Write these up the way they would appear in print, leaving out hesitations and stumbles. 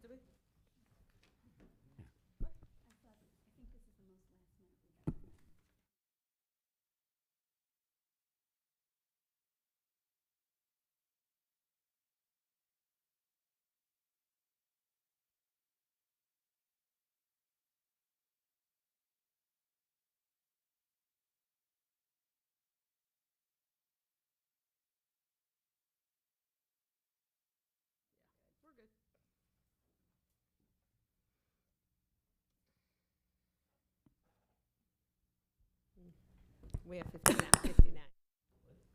to be? We're good. We have 59.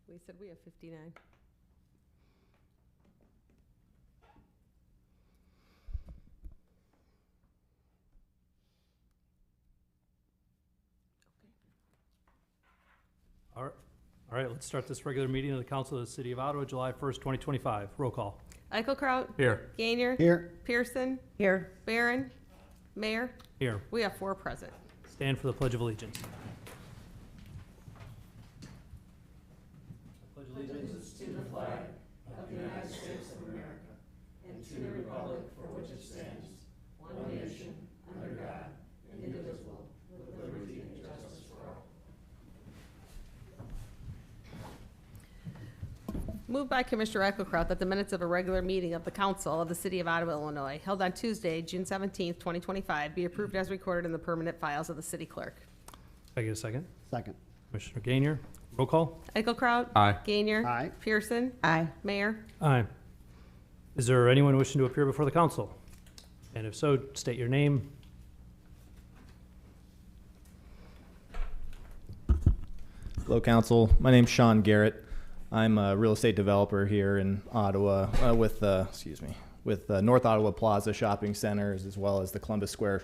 We said we have 59. All right, let's start this regular meeting of the Council of the City of Ottawa, July 1st, 2025. Roll call. Eichelkraut. Here. Gainier. Here. Pearson. Here. Barron. Mayor. Here. We have 4 present. Stand for the Pledge of Allegiance. Pledge allegiance to the flag of the United States of America and to the republic for which it stands, one nation, under God, indivisible, with liberty and justice for all. Moved by Commissioner Eichelkraut that the minutes of a regular meeting of the Council of the City of Ottawa, Illinois, held on Tuesday, June 17th, 2025, be approved as recorded in the permanent files of the city clerk. Can I get a second? Second. Commissioner Gainier. Roll call. Eichelkraut. Aye. Gainier. Aye. Pearson. Aye. Mayor. Aye. Is there anyone wishing to appear before the council? And if so, state your name. Hello, Council. My name's Sean Garrett. I'm a real estate developer here in Ottawa with North Ottawa Plaza Shopping Centers as well as the Columbus Square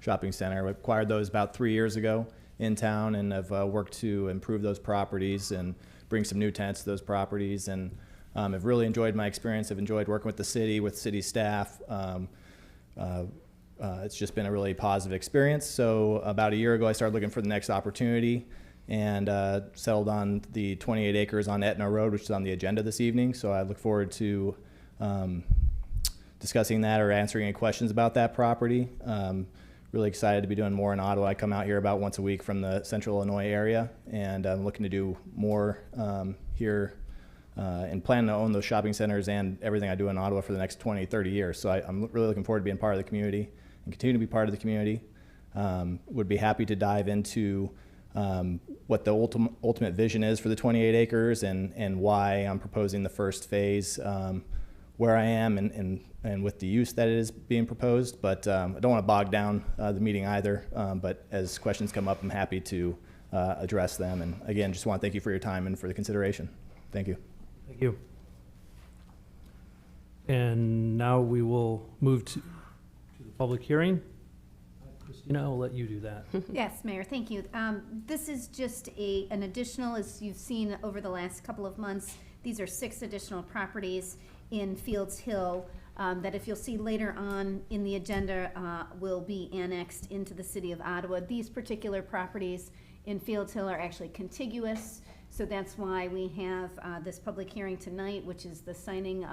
Shopping Center. We acquired those about 3 years ago in town and have worked to improve those properties and bring some new tenants to those properties. And I've really enjoyed my experience. I've enjoyed working with the city, with city staff. It's just been a really positive experience. So about a year ago, I started looking for the next opportunity and settled on the 28 acres on Etna Road, which is on the agenda this evening. So I look forward to discussing that or answering any questions about that property. Really excited to be doing more in Ottawa. I come out here about once a week from the central Illinois area, and I'm looking to do more here and plan to own those shopping centers and everything I do in Ottawa for the next 20, 30 years. So I'm really looking forward to being part of the community and continue to be part of the community. Would be happy to dive into what the ultimate vision is for the 28 acres and why I'm proposing the first phase where I am and with the use that it is being proposed. But I don't want to bog down the meeting either. But as questions come up, I'm happy to address them. And again, just want to thank you for your time and for the consideration. Thank you. Thank you. And now we will move to the public hearing. Christina, I'll let you do that. Yes, Mayor, thank you. This is just an additional, as you've seen over the last couple of months, these are 6 additional properties in Fields Hill that, if you'll see later on in the agenda, will be annexed into the City of Ottawa. These particular properties in Fields Hill are actually contiguous, so that's why we have this public hearing tonight, which is the signing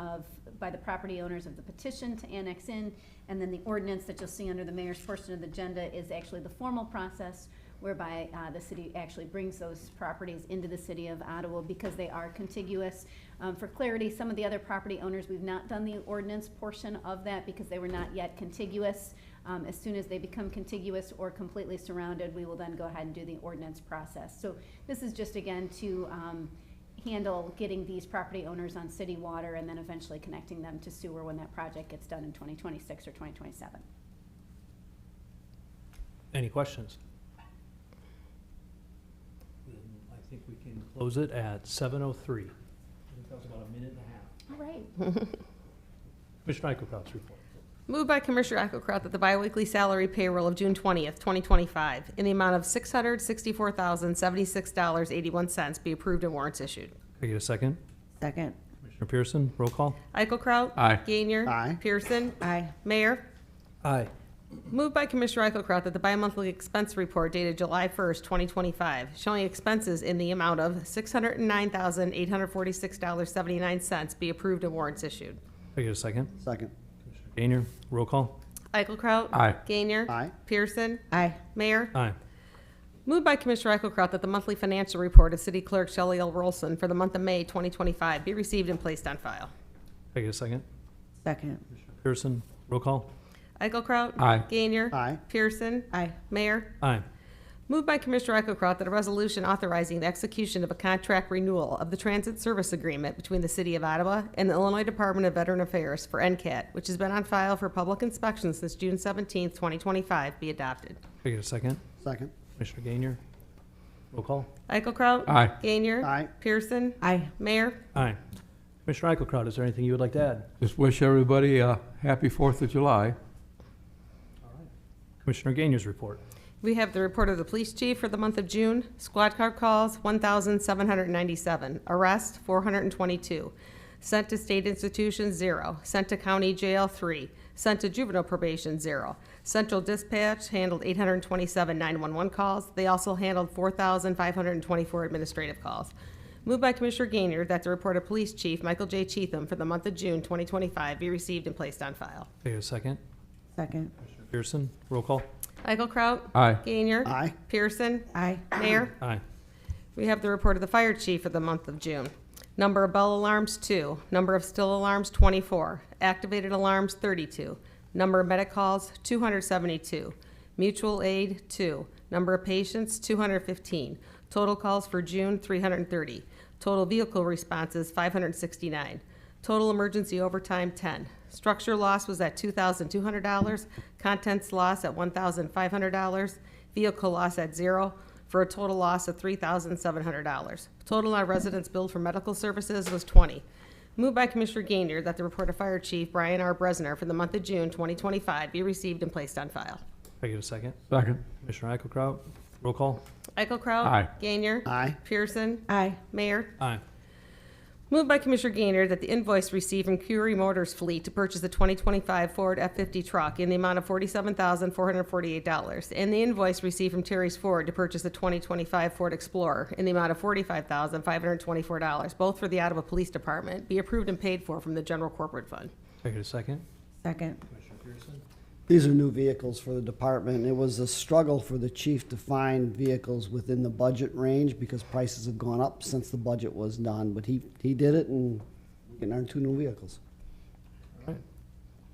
by the property owners of the petition to annex in, and then the ordinance that you'll see under the mayor's portion of the agenda is actually the formal process whereby the city actually brings those properties into the City of Ottawa because they are contiguous. For clarity, some of the other property owners, we've not done the ordinance portion of that because they were not yet contiguous. As soon as they become contiguous or completely surrounded, we will then go ahead and do the ordinance process. So this is just, again, to handle getting these property owners on city water and then eventually connecting them to sewer when that project gets done in 2026 or 2027. Any questions? Then I think we can close it at 7:03. I think that was about a minute and a half. All right. Commissioner Eichelkraut's report. Moved by Commissioner Eichelkraut that the biweekly salary payroll of June 20th, 2025, in the amount of $664,076.81 be approved and warrants issued. Can I get a second? Second. Commissioner Pearson, roll call. Eichelkraut. Aye. Gainier. Aye. Pearson. Aye. Mayor. Aye. Moved by Commissioner Eichelkraut that the bi-monthly expense report dated July 1st, 2025, showing expenses in the amount of $609,846.79 be approved and warrants issued. Can I get a second? Second. Commissioner Gainer, roll call. Eichelkraut. Aye. Gainer. Aye. Pearson. Aye. Mayor. Aye. Moved by Commissioner Eichelkraut that the monthly financial report of City Clerk Shelley L. Rolson for the month of May 2025 be received and placed on file. Can I get a second? Second. Pearson, roll call. Eichelkraut. Aye. Gainer. Aye. Pearson. Aye. Mayor. Aye. Moved by Commissioner Eichelkraut that a resolution authorizing the execution of a contract renewal of the transit service agreement between the City of Ottawa and the Illinois Department of Veteran Affairs for NCAT, which has been on file for public inspection since June 17, 2025, be adopted. Can I get a second? Second. Commissioner Gainer, roll call. Eichelkraut. Aye. Gainer. Aye. Pearson. Aye. Mayor. Aye. Commissioner Eichelkraut, is there anything you would like to add? Just wish everybody a happy 4th of July. Commissioner Gainer's report. We have the report of the police chief for the month of June. Squad car calls, 1,797. Arrest, 422. Sent to state institutions, 0. Sent to county jail, 3. Sent to juvenile probation, 0. Central dispatch handled 827 911 calls. They also handled 4,524 administrative calls. Moved by Commissioner Gainer that the report of police chief Michael J. Cheatham for the month of June 2025 be received and placed on file. Can I get a second? Second. Pearson, roll call. Eichelkraut. Aye. Gainer. Aye. Pearson. Aye. Mayor. Aye. We have the report of the fire chief for the month of June. Number of bell alarms, 2. Number of still alarms, 24. Activated alarms, 32. Number of medic calls, 272. Mutual aid, 2. Number of patients, 215. Total calls for June, 330. Total vehicle responses, 569. Total emergency overtime, 10. Structure loss was at $2,200. Contents loss at $1,500. Vehicle loss at 0, for a total loss of $3,700. Total non-residents billed for medical services was 20. Moved by Commissioner Gainer that the report of Fire Chief Brian R. Bresner for the month of June 2025 be received and placed on file. Can I get a second? Second. Commissioner Eichelkraut, roll call. Eichelkraut. Aye. Gainer. Aye. Pearson. Aye. Mayor. Aye. Moved by Commissioner Gainer that the invoice received from Curie Motors Fleet to purchase the 2025 Ford F-50 truck in the amount of $47,448, and the invoice received from Terry's Ford to purchase the 2025 Ford Explorer in the amount of $45,524, both for the Ottawa Police Department, be approved and paid for from the General Corporate Fund. Can I get a second? Second. Commissioner Pearson. These are new vehicles for the department. It was a struggle for the chief to find vehicles within the budget range because prices have gone up since the budget was done. But he did it, and we can earn 2 new vehicles. All right.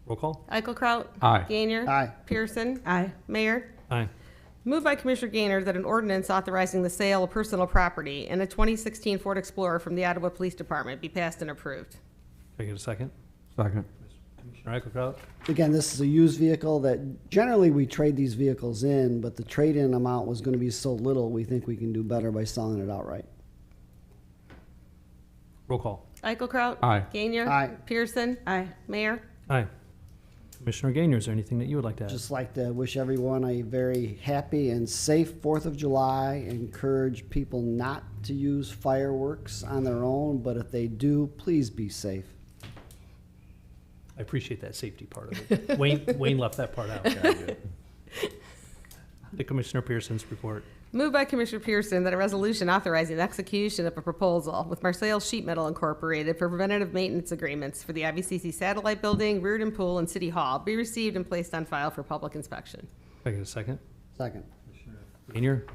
Roll call. Eichelkraut. Aye. Gainer. Aye. Pearson. Aye. Mayor. Aye. Moved by Commissioner Gainer that an ordinance authorizing the sale of personal property and a 2016 Ford Explorer from the Ottawa Police Department be passed and approved. Can I get a second? Second. Commissioner Eichelkraut. Again, this is a used vehicle that generally we trade these vehicles in, but the trade-in amount was going to be so little, we think we can do better by selling it outright. Roll call. Eichelkraut. Aye. Gainer. Aye. Pearson. Aye. Mayor. Aye. Commissioner Gainer, is there anything that you would like to add? Just like to wish everyone a very happy and safe 4th of July. Encourage people not to use fireworks on their own, but if they do, please be safe. I appreciate that safety part of it. Wayne left that part out. The Commissioner Pearson's report. Moved by Commissioner Pearson that a resolution authorizing the execution of a proposal with Marseille Sheet Metal Incorporated for preventative maintenance agreements for the IVCC Satellite Building, Reardon Pool, and City Hall be received and placed on file for public inspection. Can I get a second? Second. Gainer.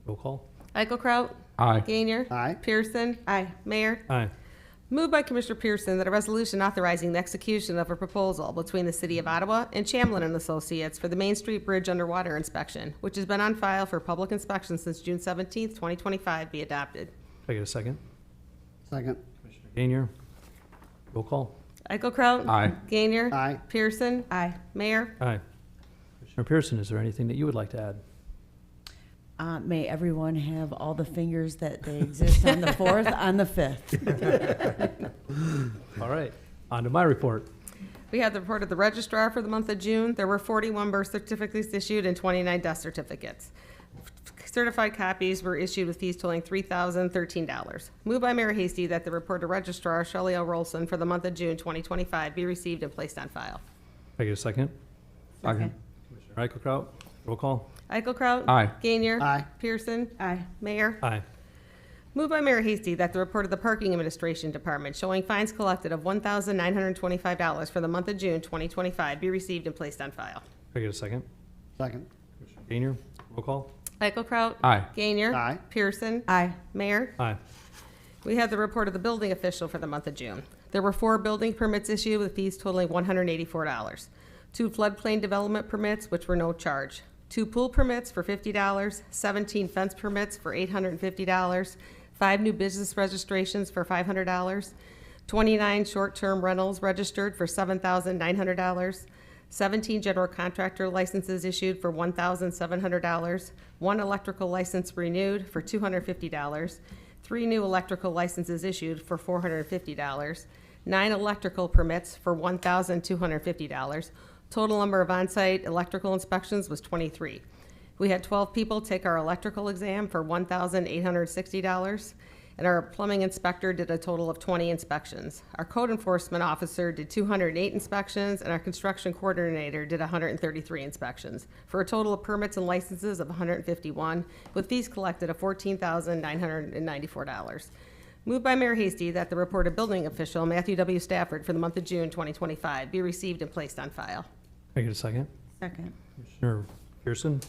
Roll call. Eichelkraut. Aye. Gainer. Aye. Pearson. Aye. Mayor. Aye. Moved by Commissioner Pearson that a resolution authorizing the execution of a proposal between the City of Ottawa and Chamlin and Associates for the Main Street Bridge underwater inspection, which has been on file for public inspection since June 17, 2025, be adopted. Can I get a second? Second. Commissioner Gainer. Roll call. Eichelkraut. Aye. Gainer. Aye. Pearson. Aye. Mayor. Aye. Commissioner Pearson, is there anything that you would like to add? May everyone have all the fingers that they exist on the 4th, on the 5th. All right. On to my report. We have the report of the registrar for the month of June. There were 41 birth certificates issued and 29 death certificates. Certified copies were issued with fees totaling $3,013. Moved by Mayor Hasty that the report of registrar Shelley L. Rolson for the month of June 2025 be received and placed on file. Can I get a second? Second. Commissioner Eichelkraut. Roll call. Eichelkraut. Aye. Gainer. Aye. Pearson. Aye. Mayor. Aye. Moved by Mayor Hasty that the report of the Parking Administration Department showing fines collected of $1,925 for the month of June 2025 be received and placed on file. Can I get a second? Second. Commissioner Gainier, roll call. Eichelkraut. Aye. Gainier. Aye. Pearson. Aye. Mayor. Aye. We have the report of the building official for the month of June. There were 4 building permits issued with fees totaling $184. 2 floodplain development permits, which were no charge. 2 pool permits for $50, 17 fence permits for $850, 5 new business registrations for $500, 29 short-term rentals registered for $7,900, 17 general contractor licenses issued for $1,700, 1 electrical license renewed for $250, 3 new electrical licenses issued for $450, 9 electrical permits for $1,250. Total number of on-site electrical inspections was 23. We had 12 people take our electrical exam for $1,860, and our plumbing inspector did a total of 20 inspections. Our code enforcement officer did 208 inspections, and our construction coordinator did 133 inspections, for a total of permits and licenses of 151, with fees collected of $14,994. Moved by Mayor Hasty that the report of building official Matthew W. Stafford for the month of June 2025 be received and placed on file. Can I get a second? Second. Commissioner Pearson,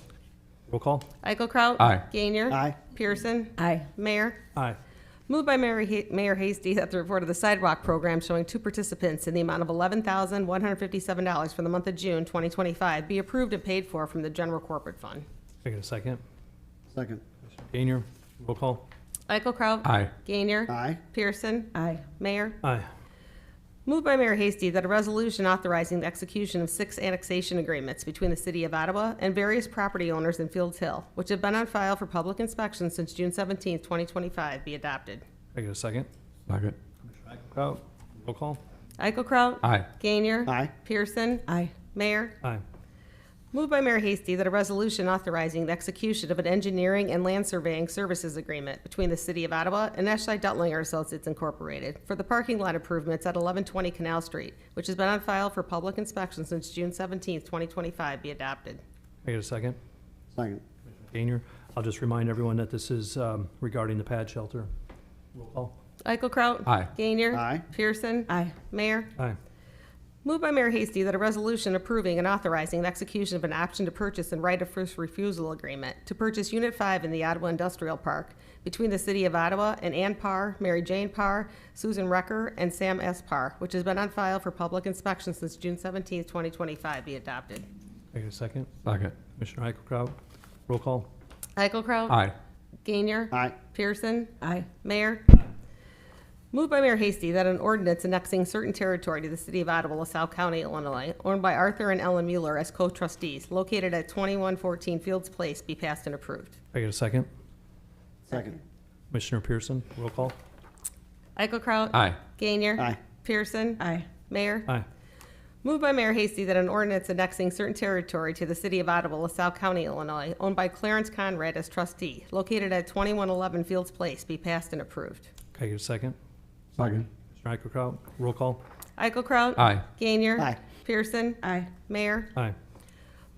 roll call. Eichelkraut. Aye. Gainier. Aye. Pearson. Aye. Mayor. Aye. Moved by Mayor Hasty that the report of the sidewalk program showing 2 participants in the amount of $11,157 for the month of June 2025 be approved and paid for from the general corporate fund. Can I get a second? Second. Gainier, roll call. Eichelkraut. Aye. Gainier. Aye. Pearson. Aye. Mayor. Aye. Moved by Mayor Hasty that a resolution authorizing the execution of 6 annexation agreements between the City of Ottawa and various property owners in Fields Hill, which have been on file for public inspection since June 17, 2025, be adopted. Can I get a second? Second. Eichelkraut, roll call. Eichelkraut. Aye. Gainier. Aye. Pearson. Aye. Mayor. Aye. Moved by Mayor Hasty that a resolution authorizing the execution of an engineering and land surveying services agreement between the City of Ottawa and Eshli Duttlinger Associates Incorporated for the parking lot improvements at 1120 Canal Street, which has been on file for public inspection since June 17, 2025, be adopted. Can I get a second? Second. Gainier, I'll just remind everyone that this is regarding the pad shelter. Roll call. Eichelkraut. Aye. Gainier. Aye. Pearson. Aye. Mayor. Aye. Moved by Mayor Hasty that a resolution approving and authorizing the execution of an option to purchase and right of first refusal agreement to purchase Unit 5 in the Ottawa Industrial Park between the City of Ottawa and Ann Parr, Mary Jane Parr, Susan Recker, and Sam S. Parr, which has been on file for public inspection since June 17, 2025, be adopted. Can I get a second? Second. Commissioner Eichelkraut, roll call. Eichelkraut. Aye. Gainier. Aye. Pearson. Aye. Mayor. Moved by Mayor Hasty that an ordinance annexing certain territory to the City of Ottawa, LaSalle County, Illinois, owned by Arthur and Ellen Mueller as co-trustees, located at 2114 Fields Place, be passed and approved. Can I get a second? Second. Commissioner Pearson, roll call. Eichelkraut. Aye. Gainier. Aye. Pearson. Aye. Mayor. Aye. Moved by Mayor Hasty that an ordinance annexing certain territory to the City of Ottawa, LaSalle County, Illinois, owned by Clarence Conrad as trustee, located at 2111 Fields Place, be passed and approved. Can I get a second? Second. Commissioner Eichelkraut, roll call. Eichelkraut. Aye. Gainier. Aye. Pearson. Aye. Mayor. Aye.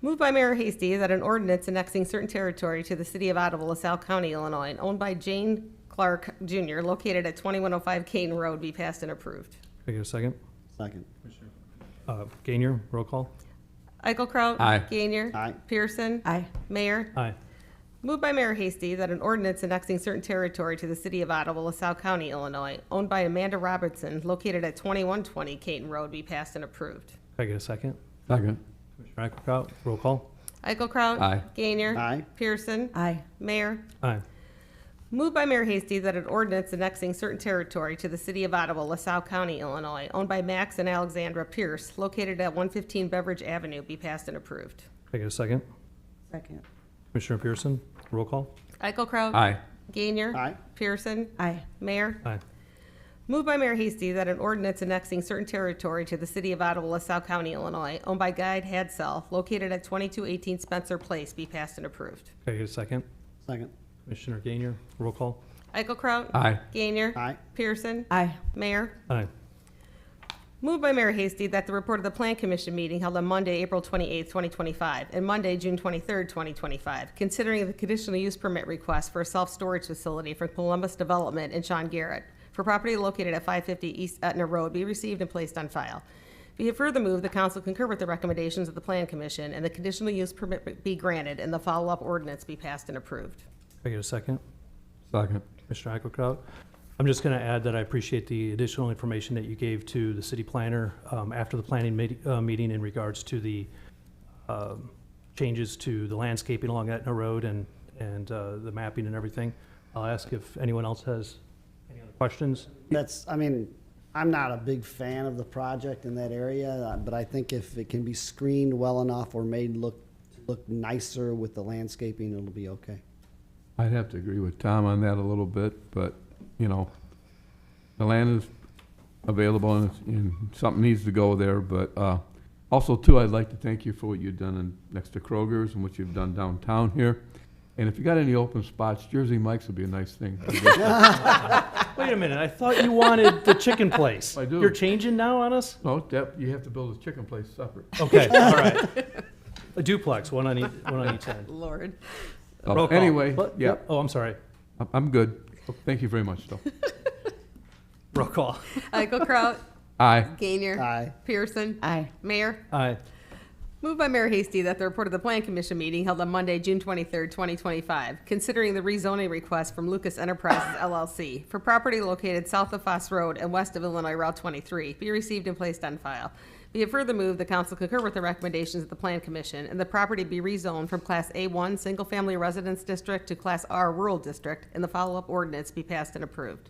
Moved by Mayor Hasty that an ordinance annexing certain territory to the City of Ottawa, LaSalle County, Illinois, owned by Jane Clark Jr., located at 2105 Caden Road, be passed and approved. Can I get a second? Second. Gainier, roll call. Eichelkraut. Aye. Gainier. Aye. Pearson. Aye. Mayor. Aye. Moved by Mayor Hasty that an ordinance annexing certain territory to the City of Ottawa, LaSalle County, Illinois, owned by Amanda Robertson, located at 2120 Caton Road, be passed and approved. Can I get a second? Second. Commissioner Eichelkraut, roll call. Eichelkraut. Aye. Gainier. Aye. Pearson. Aye. Mayor. Aye. Moved by Mayor Hasty that an ordinance annexing certain territory to the City of Ottawa, LaSalle County, Illinois, owned by Max and Alexandra Pierce, located at 115 Beveridge Avenue, be passed and approved. Can I get a second? Second. Commissioner Pearson, roll call. Eichelkraut. Aye. Gainier. Aye. Pearson. Aye. Mayor. Aye. Moved by Mayor Hasty that an ordinance annexing certain territory to the City of Ottawa, LaSalle County, Illinois, owned by Guy Hadsell, located at 2218 Spencer Place, be passed and approved. Can I get a second? Second. Commissioner Gainier, roll call. Eichelkraut. Aye. Gainier. Aye. Pearson. Aye. Mayor. Aye. Moved by Mayor Hasty that the report of the Plan Commission meeting held on Monday, April 28, 2025, and Monday, June 23, 2025, considering the conditional use permit request for a self-storage facility for Columbus Development and Sean Garrett for property located at 550 East Etna Road be received and placed on file. Be it further moved, the council concur with the recommendations of the Plan Commission and the conditional use permit be granted and the follow-up ordinance be passed and approved. Can I get a second? Second. Mr. Eichelkraut? I'm just going to add that I appreciate the additional information that you gave to the city planner after the planning meeting in regards to the changes to the landscaping along Etna Road and the mapping and everything. I'll ask if anyone else has any other questions. I mean, I'm not a big fan of the project in that area, but I think if it can be screened well enough or made look nicer with the landscaping, it'll be okay. I'd have to agree with Tom on that a little bit, but, you know, the land is available and something needs to go there, but also, too, I'd like to thank you for what you've done next to Kroger's and what you've done downtown here. And if you got any open spots, Jersey Mike's would be a nice thing. Wait a minute, I thought you wanted the chicken place. I do. You're changing now on us? No, you have to build a chicken place separate. Okay, all right. A duplex, one on each end. Lord. Roll call. Anyway, What? yeah, Oh, I'm sorry. I'm good. Thank you very much, though. Roll call. Eichelkraut? Aye. Gainier? Aye. Pearson? Aye. Mayor? Aye. Moved by Mayor Hasty that the report of the Plan Commission meeting held on Monday, June 23, 2025, considering the rezoning request from Lucas Enterprises LLC for property located south of Foss Road and west of Illinois Route 23, be received and placed on file. Be it further moved, the council concur with the recommendations of the Plan Commission and the property be rezoned from Class A1 Single Family Residence District to Class R Rural District, and the follow-up ordinance be passed and approved.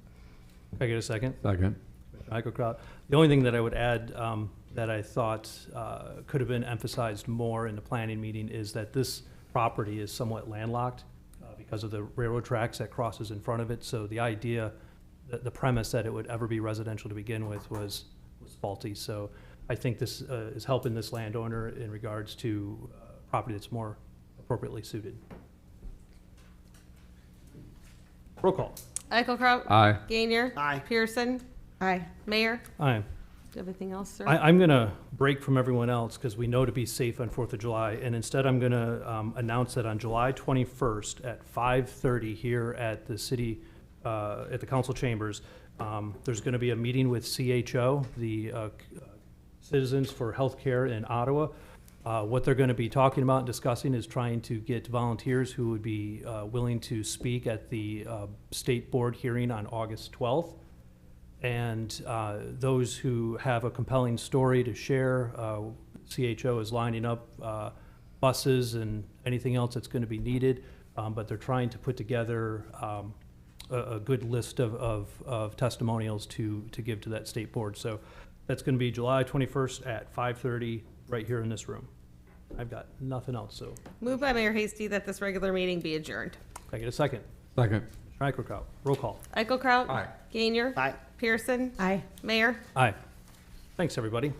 Can I get a second? Second. Eichelkraut. The only thing that I would add that I thought could have been emphasized more in the planning meeting is that this property is somewhat landlocked because of the railroad tracks that crosses in front of it. So the idea, the premise that it would ever be residential to begin with was faulty. So I think this is helping this landowner in regards to property that's more appropriately suited. Roll call. Eichelkraut? Aye. Gainier? Aye. Pearson? Aye. Mayor? Aye. Do you have anything else, sir? I'm going to break from everyone else because we know to be safe on 4th of July. And instead, I'm going to announce that on July 21st at 5:30 here at the city, at the council chambers, there's going to be a meeting with CHO, the Citizens for Healthcare in Ottawa. What they're going to be talking about and discussing is trying to get volunteers who would be willing to speak at the state board hearing on August 12th. And those who have a compelling story to share, CHO is lining up buses and anything else that's going to be needed, but they're trying to put together a good list of testimonials to give to that state board. So that's going to be July 21st at 5:30 right here in this room. I've got nothing else, so Moved by Mayor Hasty that this regular meeting be adjourned. can I get a second? Second. Eichelkraut, roll call. Eichelkraut? Aye. Gainier? Aye. Pearson? Aye. Mayor? Aye. Thanks, everybody.